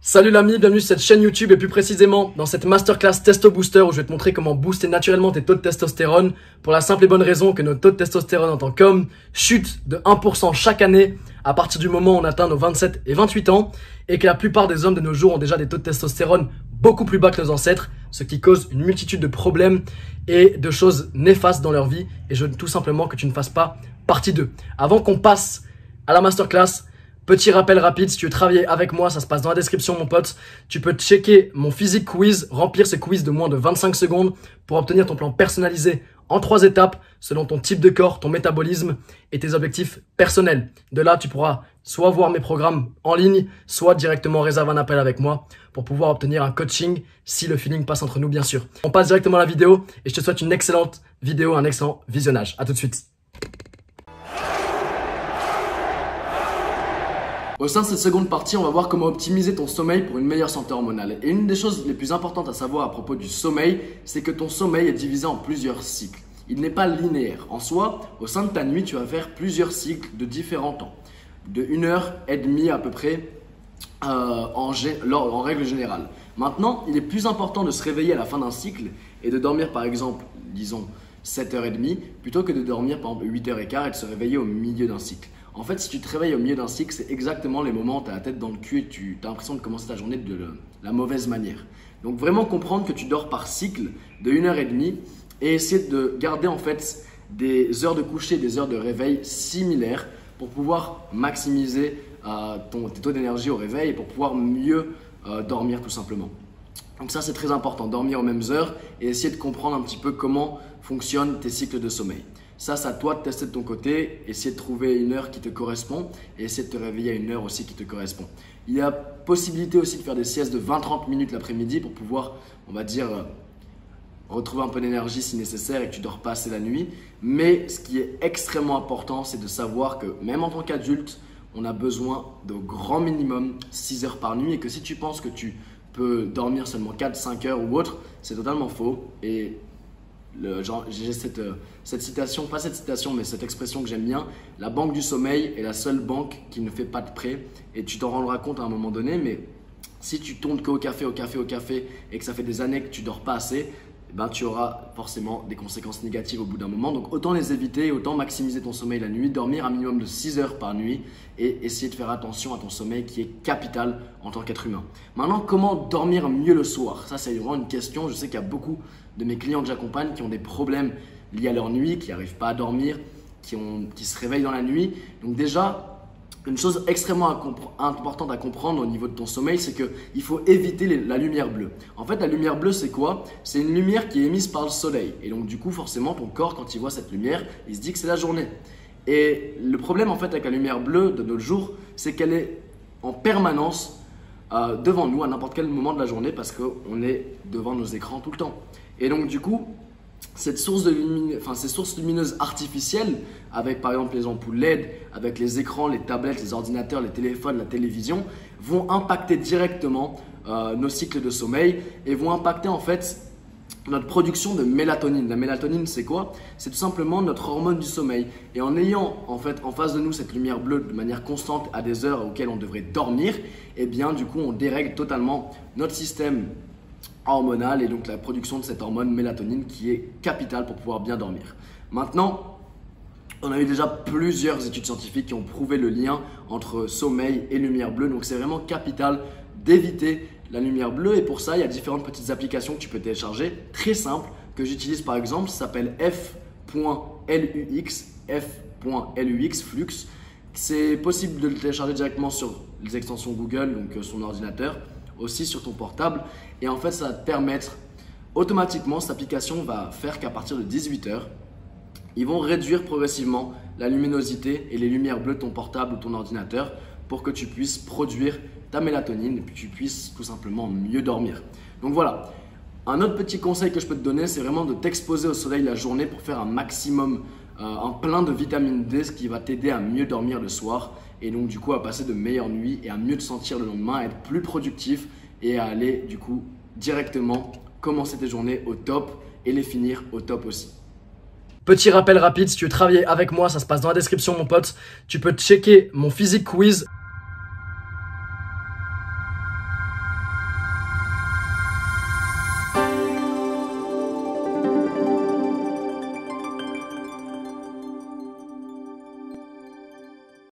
Salut l'ami, bienvenue sur cette chaîne YouTube et plus précisément dans cette masterclass Testo Booster où je vais te montrer comment booster naturellement tes taux de testostérone pour la simple et bonne raison que nos taux de testostérone en tant qu'homme chutent de 1% chaque année à partir du moment où on atteint nos 27 et 28 ans et que la plupart des hommes de nos jours ont déjà des taux de testostérone beaucoup plus bas que nos ancêtres, ce qui cause une multitude de problèmes et de choses néfastes dans leur vie et je veux tout simplement que tu ne fasses pas partie d'eux. Avant qu'on passe à la masterclass, petit rappel rapide, si tu veux travailler avec moi, ça se passe dans la description mon pote. Tu peux checker mon physique quiz, remplir ce quiz de moins de 25 secondes pour obtenir ton plan personnalisé en 3 étapes selon ton type de corps, ton métabolisme et tes objectifs personnels. De là, tu pourras soit voir mes programmes en ligne, soit directement réserver un appel avec moi pour pouvoir obtenir un coaching si le feeling passe entre nous bien sûr. On passe directement à la vidéo et je te souhaite une excellente vidéo, un excellent visionnage. À tout de suite. Au sein de cette seconde partie, on va voir comment optimiser ton sommeil pour une meilleure santé hormonale. Et une des choses les plus importantes à savoir à propos du sommeil, c'est que ton sommeil est divisé en plusieurs cycles. Il n'est pas linéaire. En soi, au sein de ta nuit, tu vas faire plusieurs cycles de différents temps. De 1h30 à peu près en règle générale. Maintenant, il est plus important de se réveiller à la fin d'un cycle et de dormir par exemple, disons 7h30 plutôt que de dormir par exemple 8h15 et de se réveiller au milieu d'un cycle. En fait, si tu te réveilles au milieu d'un cycle, c'est exactement les moments où tu as la tête dans le cul et tu as l'impression de commencer ta journée de la mauvaise manière. Donc vraiment comprendre que tu dors par cycle de 1h30 et essayer de garder en fait des heures de coucher, des heures de réveil similaires pour pouvoir maximiser tes taux d'énergie au réveil et pour pouvoir mieux dormir tout simplement. Donc ça c'est très important, dormir aux mêmes heures et essayer de comprendre un petit peu comment fonctionnent tes cycles de sommeil. Ça, c'est à toi de tester de ton côté, essayer de trouver une heure qui te correspond et essayer de te réveiller à une heure aussi qui te correspond. Il y a possibilité aussi de faire des siestes de 20-30 minutes l'après-midi pour pouvoir, on va dire, retrouver un peu d'énergie si nécessaire et que tu ne dors pas assez la nuit. Mais ce qui est extrêmement important, c'est de savoir que même en tant qu'adulte, on a besoin de grand minimum 6 heures par nuit et que si tu penses que tu peux dormir seulement 4-5 heures ou autre, c'est totalement faux. Et j'ai cette citation, pas cette citation, mais cette expression que j'aime bien. La banque du sommeil est la seule banque qui ne fait pas de prêt et tu t'en rendras compte à un moment donné. Mais si tu tournes qu'au café et que ça fait des années que tu dors pas assez, ben, tu auras forcément des conséquences négatives au bout d'un moment. Donc autant les éviter, autant maximiser ton sommeil la nuit, dormir un minimum de 6 heures par nuit et essayer de faire attention à ton sommeil qui est capital en tant qu'être humain. Maintenant, comment dormir mieux le soir? Ça, c'est vraiment une question. Je sais qu'il y a beaucoup de mes clients que j'accompagne qui ont des problèmes liés à leur nuit, qui n'arrivent pas à dormir, qui se réveillent dans la nuit. Donc déjà, une chose extrêmement importante à comprendre au niveau de ton sommeil, c'est qu'il faut éviter la lumière bleue. En fait, la lumière bleue, c'est quoi? C'est une lumière qui est émise par le soleil. Et donc, du coup, forcément, ton corps, quand il voit cette lumière, il se dit que c'est la journée. Et le problème, en fait, avec la lumière bleue de nos jours, c'est qu'elle est en permanence devant nous à n'importe quel moment de la journée parce qu'on est devant nos écrans tout le temps. Et donc, du coup, ces sources lumineuses artificielles, avec par exemple les ampoules LED, avec les écrans, les tablettes, les ordinateurs, les téléphones, la télévision, vont impacter directement nos cycles de sommeil et vont impacter en fait notre production de mélatonine. La mélatonine, c'est quoi? C'est tout simplement notre hormone du sommeil. Et en ayant en fait en face de nous cette lumière bleue de manière constante à des heures auxquelles on devrait dormir, et bien du coup on dérègle totalement notre système hormonal et donc la production de cette hormone mélatonine qui est capitale pour pouvoir bien dormir. Maintenant, on a eu déjà plusieurs études scientifiques qui ont prouvé le lien entre sommeil et lumière bleue, donc c'est vraiment capital d'éviter la lumière bleue et pour ça, il y a différentes petites applications que tu peux télécharger, très simples, que j'utilise par exemple, ça s'appelle F.lux, Flux. C'est possible de le télécharger directement sur les extensions Google, donc son ordinateur, aussi sur ton portable et en fait ça va te permettre automatiquement, cette application va faire qu'à partir de 18 h ils vont réduire progressivement la luminosité et les lumières bleues de ton portable ou ton ordinateur pour que tu puisses produire ta mélatonine et que tu puisses tout simplement mieux dormir. Donc voilà, un autre petit conseil que je peux te donner, c'est vraiment de t'exposer au soleil la journée pour faire un maximum, un plein de vitamine D, ce qui va t'aider à mieux dormir le soir et donc du coup à passer de meilleures nuits et à mieux te sentir le lendemain, à être plus productif et à aller du coup directement commencer tes journées au top et les finir au top aussi. Petit rappel rapide, si tu veux travailler avec moi, ça se passe dans la description mon pote. Tu peux checker mon physique quiz.